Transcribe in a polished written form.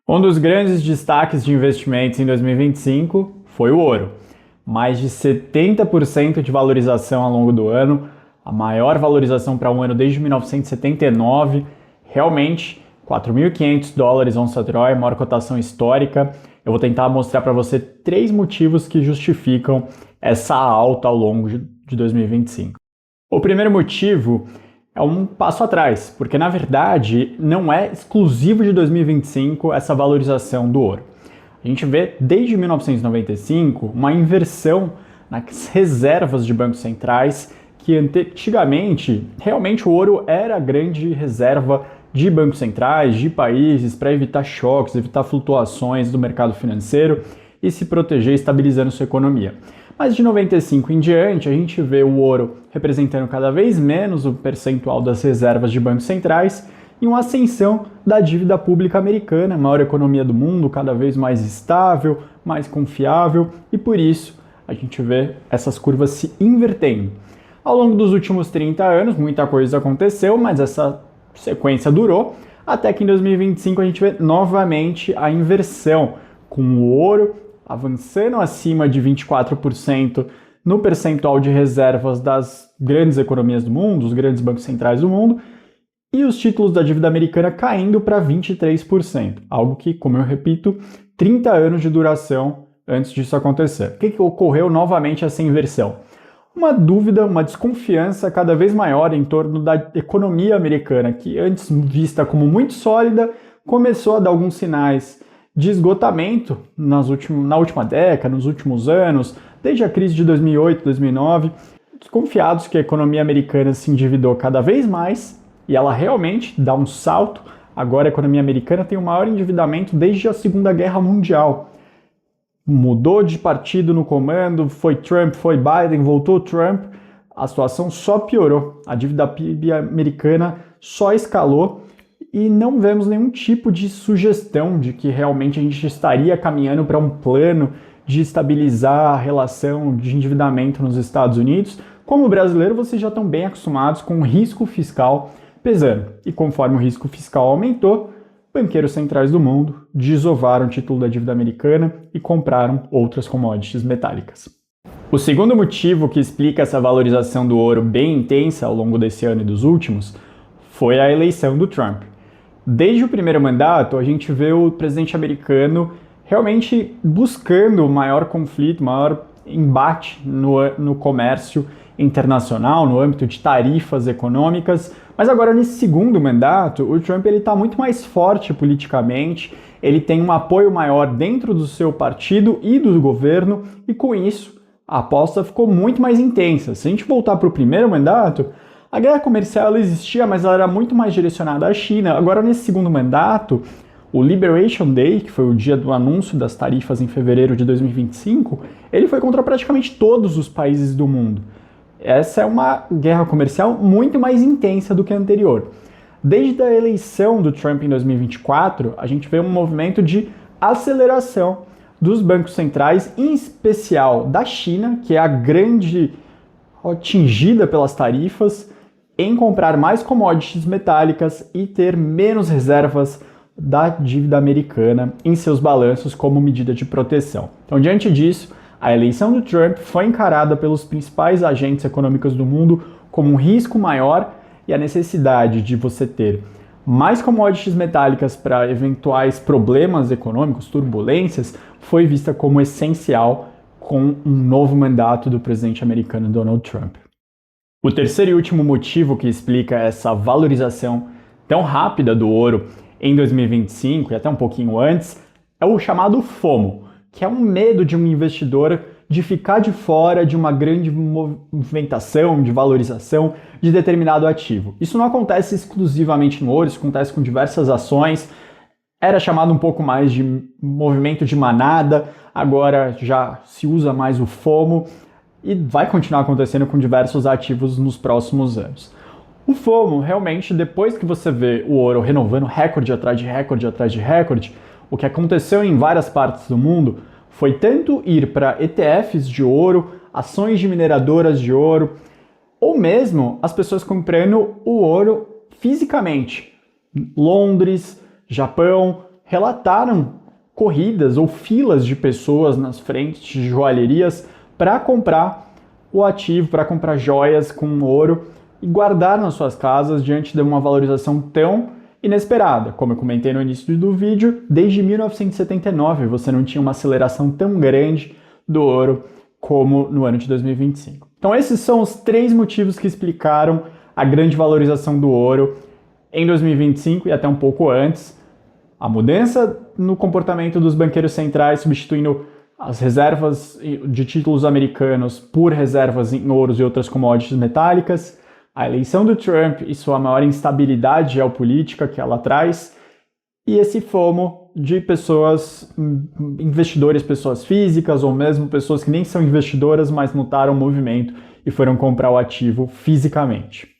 Um dos grandes destaques de investimentos em 2025 foi o ouro. Mais de 70% de valorização ao longo do ano, a maior valorização para um ano desde 1979. Realmente, $4.500 onça Troy, maior cotação histórica. Eu vou tentar mostrar para você 3 motivos que justificam essa alta ao longo de 2025. O primeiro motivo é um passo atrás, porque na verdade não é exclusivo de 2025 essa valorização do ouro. A gente vê desde 1995 uma inversão nas reservas de bancos centrais, que antigamente realmente o ouro era a grande reserva de bancos centrais, de países, para evitar choques, evitar flutuações do mercado financeiro e se proteger estabilizando sua economia. Mas de 95 em diante, a gente vê o ouro representando cada vez menos o percentual das reservas de bancos centrais e uma ascensão da dívida pública americana, a maior economia do mundo, cada vez mais estável, mais confiável, e por isso a gente vê essas curvas se invertendo. Ao longo dos últimos 30 anos, muita coisa aconteceu, mas essa sequência durou, até que em 2025 a gente vê novamente a inversão, com o ouro avançando acima de 24% no percentual de reservas das grandes economias do mundo, os grandes bancos centrais do mundo, e os títulos da dívida americana caindo para 23%, algo que, como eu repito, 30 anos de duração antes disso acontecer. O que ocorreu novamente essa inversão? Uma dúvida, uma desconfiança cada vez maior em torno da economia americana, que antes vista como muito sólida, começou a dar alguns sinais de esgotamento na última década, nos últimos anos, desde a crise de 2008, 2009, desconfiados que a economia americana se endividou cada vez mais e ela realmente dá um salto. Agora a economia americana tem o maior endividamento desde a Segunda Guerra Mundial. Mudou de partido no comando, foi Trump, foi Biden, voltou Trump, a situação só piorou. A dívida PIB americana só escalou e não vemos nenhum tipo de sugestão de que realmente a gente estaria caminhando para um plano de estabilizar a relação de endividamento nos Estados Unidos. Como brasileiro, vocês já estão bem acostumados com o risco fiscal pesando. E conforme o risco fiscal aumentou, banqueiros centrais do mundo desovaram o título da dívida americana e compraram outras commodities metálicas. O segundo motivo que explica essa valorização do ouro bem intensa ao longo desse ano e dos últimos foi a eleição do Trump. Desde o primeiro mandato, a gente vê o presidente americano realmente buscando maior conflito, maior embate no comércio internacional, no âmbito de tarifas econômicas. Mas agora, nesse segundo mandato, o Trump está muito mais forte politicamente, ele tem um apoio maior dentro do seu partido e do governo, e com isso a aposta ficou muito mais intensa. Se a gente voltar para o primeiro mandato, a guerra comercial ela existia, mas ela era muito mais direcionada à China. Agora, nesse segundo mandato, o Liberation Day, que foi o dia do anúncio das tarifas em fevereiro de 2025, ele foi contra praticamente todos os países do mundo. Essa é uma guerra comercial muito mais intensa do que a anterior. Desde a eleição do Trump em 2024, a gente vê um movimento de aceleração dos bancos centrais, em especial da China, que é a grande atingida pelas tarifas, em comprar mais commodities metálicas e ter menos reservas da dívida americana em seus balanços como medida de proteção. Então, diante disso, a eleição do Trump foi encarada pelos principais agentes econômicos do mundo como um risco maior, e a necessidade de você ter mais commodities metálicas para eventuais problemas econômicos, turbulências, foi vista como essencial com um novo mandato do presidente americano Donald Trump. O terceiro e último motivo que explica essa valorização tão rápida do ouro em 2025 e até um pouquinho antes é o chamado FOMO, que é um medo de um investidor de ficar de fora de uma grande movimentação, de valorização de determinado ativo. Isso não acontece exclusivamente no ouro, isso acontece com diversas ações. Era chamado um pouco mais de movimento de manada, agora já se usa mais o FOMO e vai continuar acontecendo com diversos ativos nos próximos anos. O FOMO, realmente, depois que você vê o ouro renovando recorde atrás de recorde atrás de recorde, o que aconteceu em várias partes do mundo foi tanto ir para ETFs de ouro, ações de mineradoras de ouro, ou mesmo as pessoas comprando o ouro fisicamente. Londres, Japão, relataram corridas ou filas de pessoas nas frentes de joalherias para comprar o ativo, para comprar joias com ouro e guardar nas suas casas diante de uma valorização tão inesperada. Como eu comentei no início do vídeo, desde 1979 você não tinha uma aceleração tão grande do ouro como no ano de 2025. Então esses são os 3 motivos que explicaram a grande valorização do ouro em 2025 e até um pouco antes. A mudança no comportamento dos banqueiros centrais, substituindo as reservas de títulos americanos por reservas em ouros e outras commodities metálicas, a eleição do Trump e sua maior instabilidade geopolítica que ela traz, e esse FOMO de pessoas, investidores, pessoas físicas ou mesmo pessoas que nem são investidoras, mas notaram o movimento e foram comprar o ativo fisicamente.